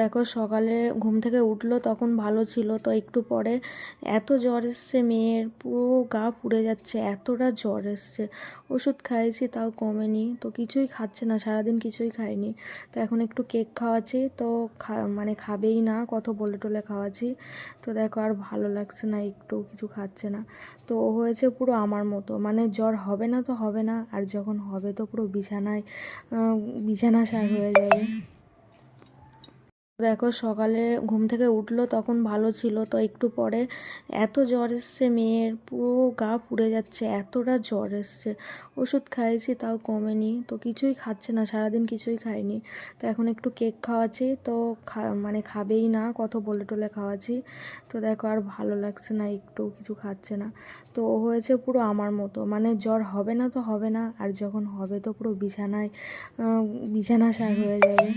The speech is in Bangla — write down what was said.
দেখো সকালে ঘুম থেকে উঠলো তখন ভালো ছিল, তো একটু পরে এত জ্বর এসছে, মেয়ের পুরো গা পুড়ে যাচ্ছে, এতটা জ্বর এসছে। ওষুধ খাইয়েছি তাও কমেনি, তো কিছুই খাচ্ছে না, সারাদিন কিছুই খায়নি। তো এখন একটু কেক খাওয়াচ্ছি, তো মানে খাবেই না, কত বলে টলে খাওয়াচ্ছি। তো দেখো আর ভালো লাগছে না, একটু কিছু খাচ্ছে না। তো ও হয়েছে পুরো আমার মতো, মানে জ্বর হবে না তো হবে না, আর যখন হবে তো পুরো বিছানা সার হয়ে যাবে। দেখো সকালে ঘুম থেকে উঠলো তখন ভালো ছিল, তো একটু পরে এত জ্বর এসছে, মেয়ের পুরো গা পুড়ে যাচ্ছে, এতটা জ্বর এসছে। ওষুধ খাইয়েছি তাও কমেনি, তো কিছুই খাচ্ছে না, সারাদিন কিছুই খায়নি। তো এখন একটু কেক খাওয়াচ্ছি, তো মানে খাবেই না, কত বলে টলে খাওয়াচ্ছি। তো দেখো আর ভালো লাগছে না, একটু কিছু খাচ্ছে না। তো ও হয়েছে পুরো আমার মতো, মানে জ্বর হবে না তো হবে না, আর যখন হবে তো পুরো বিছানা সার হয়ে যাবে।